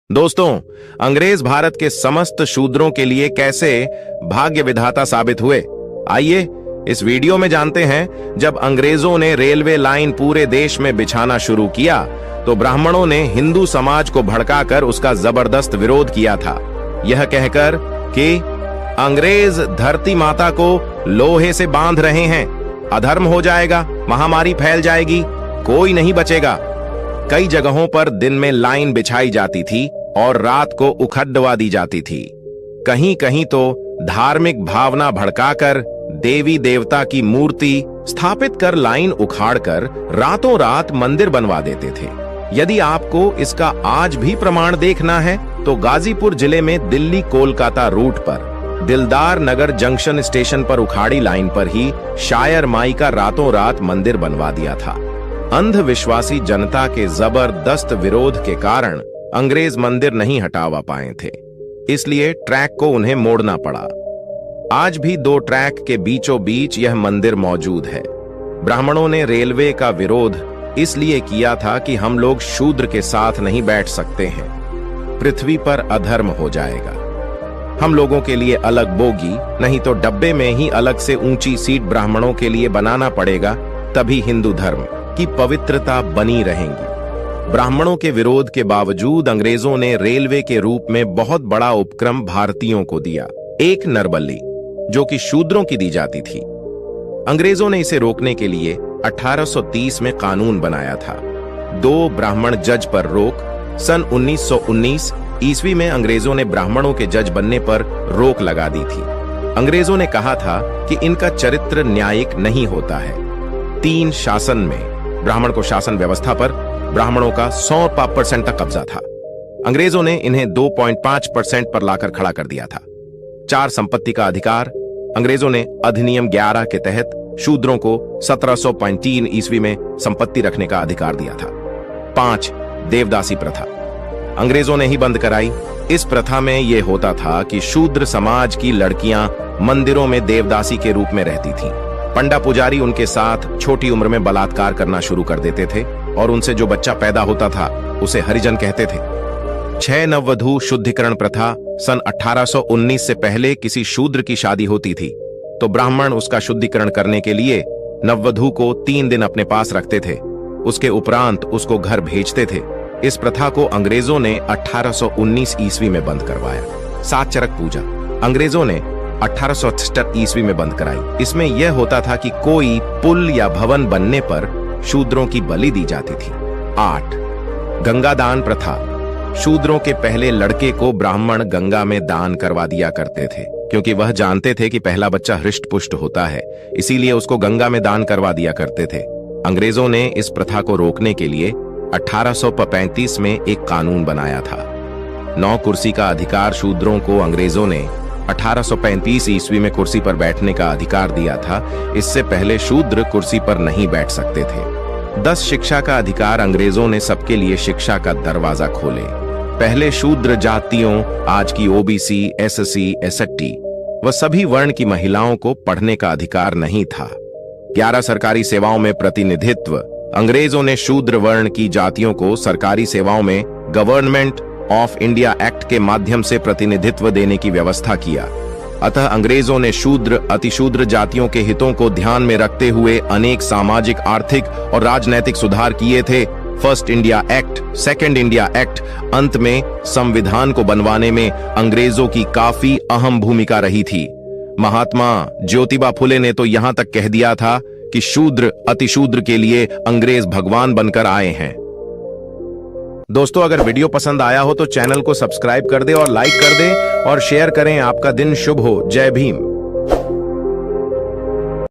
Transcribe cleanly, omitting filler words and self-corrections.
दोस्तों, अंग्रेज भारत के समस्त शूद्रों के लिए कैसे भाग्य विधाता साबित हुए, आइए इस वीडियो में जानते हैं। जब अंग्रेजों ने रेलवे लाइन पूरे देश में बिछाना शुरू किया तो ब्राह्मणों ने हिंदू समाज को भड़काकर उसका जबरदस्त विरोध किया था, यह कहकर कि अंग्रेज धरती माता को लोहे से बांध रहे हैं, अधर्म हो जाएगा, महामारी फैल जाएगी, कोई नहीं बचेगा। कई जगहों पर दिन में लाइन बिछाई जाती थी और रात को उखड़वा दी जाती थी। कहीं कहीं तो धार्मिक भावना भड़काकर देवी देवता की मूर्ति स्थापित कर लाइन उखाड़कर रातों रात मंदिर बनवा देते थे। यदि आपको इसका आज भी प्रमाण देखना है तो गाजीपुर जिले में दिल्ली कोलकाता रूट पर दिलदार नगर जंक्शन स्टेशन पर उखाड़ी लाइन पर ही शायर माई का रातों रात मंदिर बनवा दिया था। अंधविश्वासी जनता के जबरदस्त विरोध के कारण अंग्रेज मंदिर नहीं हटावा पाए थे, इसलिए ट्रैक को उन्हें मोड़ना पड़ा। आज भी दो ट्रैक के बीचों बीच यह मंदिर मौजूद है। ब्राह्मणों ने रेलवे का विरोध इसलिए किया था कि हम लोग शूद्र के साथ नहीं बैठ सकते हैं, पृथ्वी पर अधर्म हो जाएगा। हम लोगों के लिए अलग बोगी, नहीं तो डब्बे में ही अलग से ऊंची सीट ब्राह्मणों के लिए बनाना पड़ेगा, तभी हिंदू धर्म की पवित्रता बनी रहेगी। ब्राह्मणों के विरोध के बावजूद अंग्रेजों ने रेलवे के रूप में बहुत बड़ा उपक्रम भारतीयों को दिया, एक नरबली, जो कि शूद्रों की दी जाती थी। अंग्रेजों ने इसे रोकने के लिए 1830 में कानून बनाया था। 2 ब्राह्मण जज पर रोक। सन 1919 ईस्वी में अंग्रेजों ने ब्राह्मणों के जज बनने पर रोक लगा दी थी। अंग्रेजों ने कहा था कि इनका चरित्र न्यायिक नहीं होता है। 3 शासन में ब्राह्मण को शासन व्यवस्था पर ब्राह्मणों का 100% तक कब्जा था। अंग्रेजों ने इन्हें 2.5% पर लाकर खड़ा कर दिया था। 4 संपत्ति का अधिकार। अंग्रेजों ने अधिनियम 11 के तहत शूद्रों को 1703 ईस्वी में संपत्ति रखने का अधिकार दिया था। 5 देवदासी प्रथा अंग्रेजों ने ही बंद कराई। इस प्रथा में यह होता था कि शूद्र समाज की लड़कियां मंदिरों में देवदासी के रूप में रहती थीं। पंडा पुजारी उनके साथ छोटी उम्र में बलात्कार करना शुरू कर देते थे और उनसे जो बच्चा पैदा होता था उसे हरिजन कहते थे। 6 नववधू शुद्धिकरण प्रथा। सन 1819 से पहले किसी शूद्र की शादी होती थी तो ब्राह्मण उसका शुद्धिकरण करने के लिए नववधू को 3 दिन अपने पास रखते थे, उसके उपरांत उसको घर भेजते थे। इस प्रथा को अंग्रेजों ने 1819 ईस्वी में बंद करवाया। 7 चरक पूजा अंग्रेजों ने 1868 ईस्वी में बंद कराई। इसमें यह होता था कि कोई पुल या भवन बनने पर शूद्रों की बलि दी जाती थी। 8 गंगादान प्रथा। शूद्रों के पहले लड़के को ब्राह्मण गंगा में दान करवा दिया करते थे, क्योंकि वह जानते थे कि पहला बच्चा हृष्ट पुष्ट होता है, इसीलिए उसको गंगा में दान करवा दिया करते थे। अंग्रेजों ने इस प्रथा को रोकने के लिए 1835 में एक कानून बनाया था। 9 कुर्सी का अधिकार शूद्रों को अंग्रेजों ने 1835 ईस्वी में कुर्सी पर बैठने का अधिकार दिया था। इससे पहले शूद्र कुर्सी पर नहीं बैठ सकते थे। 10 शिक्षा का अधिकार अंग्रेजों ने सबके लिए शिक्षा का दरवाजा खोले। पहले शूद्र जातियों, आज की ओबीसी, एससी, एसटी व सभी वर्ण की महिलाओं को पढ़ने का अधिकार नहीं था। 11 सरकारी सेवाओं में प्रतिनिधित्व। अंग्रेजों ने शूद्र वर्ण की जातियों को सरकारी सेवाओं में गवर्नमेंट ऑफ इंडिया एक्ट के माध्यम से प्रतिनिधित्व देने की व्यवस्था किया। अतः अंग्रेजों ने शूद्र, अतिशूद्र जातियों के हितों को ध्यान में रखते हुए अनेक सामाजिक, आर्थिक और राजनैतिक सुधार किए थे। First India act, second India act, अंत में संविधान को बनवाने में अंग्रेजों की काफी अहम भूमिका रही थी। महात्मा ज्योतिबा फुले ने तो यहां तक कह दिया था कि शूद्र अतिशूद्र के लिए अंग्रेज भगवान बनकर आए हैं। दोस्तों, अगर वीडियो पसंद आया हो तो चैनल को सब्सक्राइब कर दे और लाइक कर दे और शेयर करें। आपका दिन शुभ हो। जय भीम।